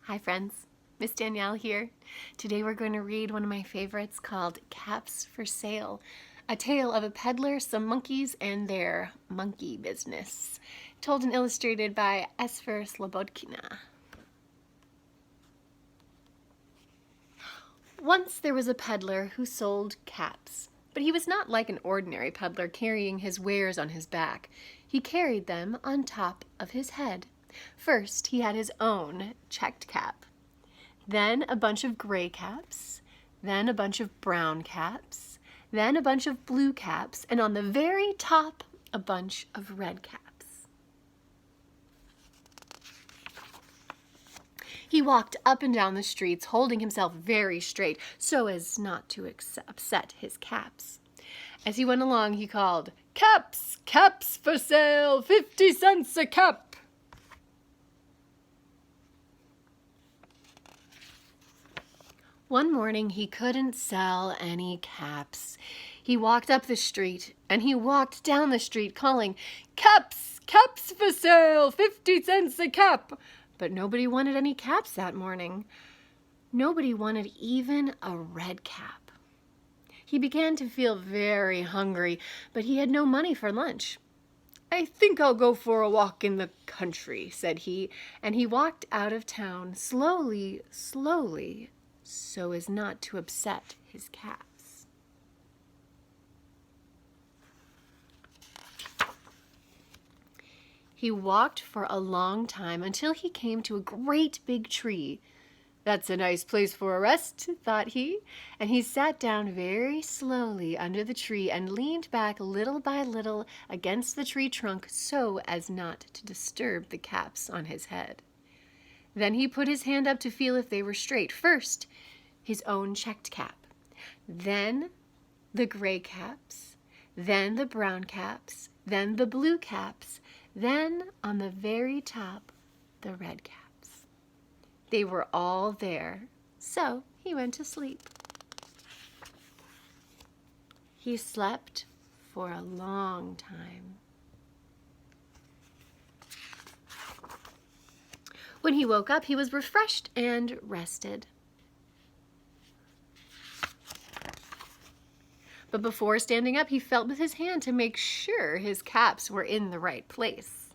Hi friends, Miss Danielle here. Today we're going to read one of my favorites called Caps for Sale, a tale of a peddler, some monkeys, and their monkey business, told and illustrated by Esphyr Slobodkina. Once there was a peddler who sold caps, but he was not like an ordinary peddler carrying his wares on his back. He carried them on top of his head. First, he had his own checked cap, then a bunch of gray caps, then a bunch of brown caps, then a bunch of blue caps, and on the very top, a bunch of red caps. He walked up and down the streets, holding himself very straight so as not to upset his caps. As he went along, he called, "Caps, caps for sale, 50 cents a cap." One morning, he couldn't sell any caps. He walked up the street, and he walked down the street, calling, "Caps, caps for sale, 50 cents a cap." But nobody wanted any caps that morning. Nobody wanted even a red cap. He began to feel very hungry, but he had no money for lunch. "I think I'll go for a walk in the country," said he, and he walked out of town slowly, slowly, so as not to upset his caps. He walked for a long time until he came to a great big tree. "That's a nice place for a rest," thought he, and he sat down very slowly under the tree and leaned back little by little against the tree trunk so as not to disturb the caps on his head. Then he put his hand up to feel if they were straight. First, his own checked cap, then the gray caps, then the brown caps, then the blue caps, then on the very top, the red caps. They were all there, so he went to sleep. He slept for a long time. When he woke up, he was refreshed and rested. But before standing up, he felt with his hand to make sure his caps were in the right place.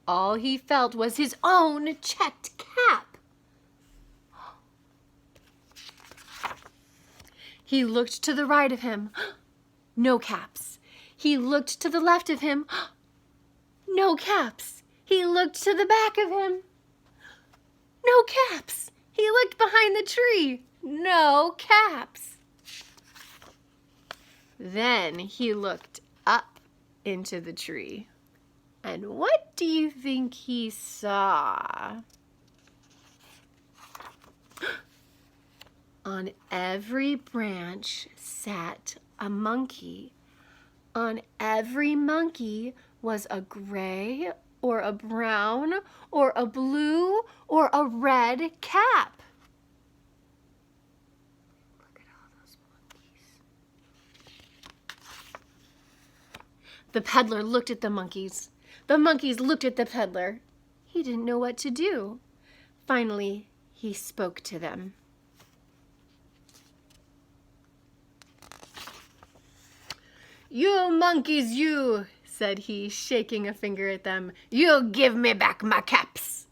All he felt was his own checked cap. He looked to the right of him. No caps. He looked to the left of him. No caps. He looked to the back of him. No caps. He looked behind the tree. No caps. Then he looked up into the tree. And what do you think he saw? On every branch sat a monkey. On every monkey was a gray or a brown or a blue or a red cap. Look at all those monkeys. The peddler looked at the monkeys. The monkeys looked at the peddler. He didn't know what to do. Finally, he spoke to them. "You monkeys, you," said he, shaking a finger at them. "You give me back my caps."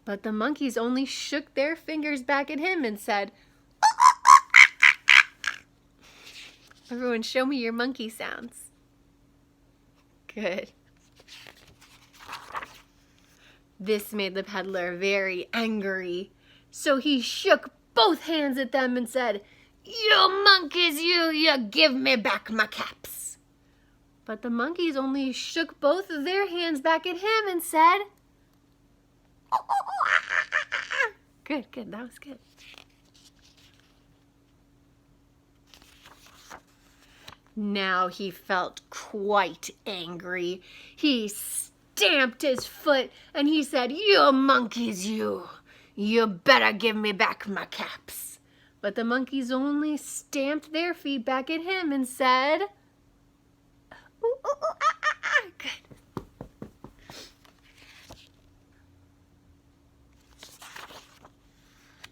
But the monkeys only shook their fingers back at him and said, "Everyone, show me your monkey sounds." Good. This made the peddler very angry, so he shook both hands at them and said, "You monkeys, you give me back my caps." But the monkeys only shook both of their hands back at him and said, Good, that was good. Now he felt quite angry. He stamped his foot and he said, "You monkeys, you better give me back my caps." But the monkeys only stamped their feet back at him and said, Good.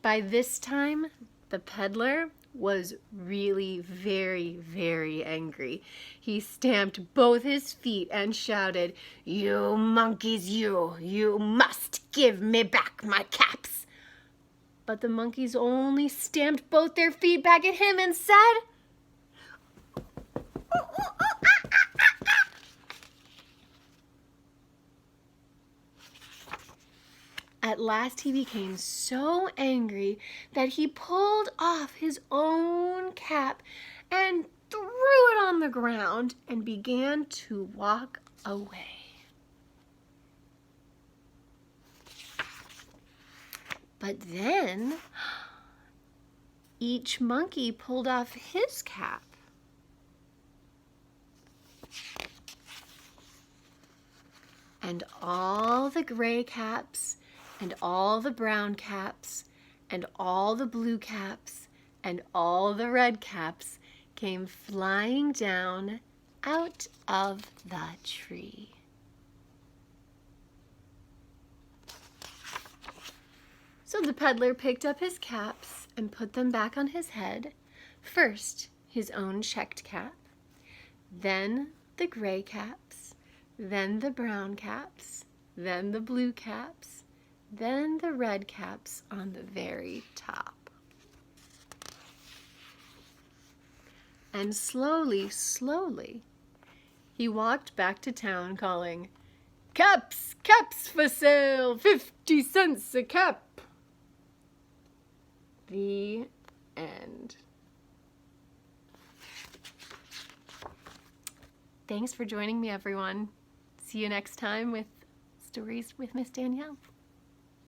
By this time, the peddler was really very, very angry. He stamped both his feet and shouted, "You monkeys, you must give me back my caps." But the monkeys only stamped both their feet back at him and said, At last he became so angry that he pulled off his own cap and threw it on the ground and began to walk away. But then each monkey pulled off his cap. And all the gray caps and all the brown caps and all the blue caps and all the red caps came flying down out of the tree. So the peddler picked up his caps and put them back on his head. First, his own checked cap, then the gray caps, then the brown caps, then the blue caps, then the red caps on the very top. And slowly, slowly, he walked back to town calling, "Caps, caps for sale, 50 cents a cap." The end. Thanks for joining me, everyone. See you next time with Stories with Miss Danielle.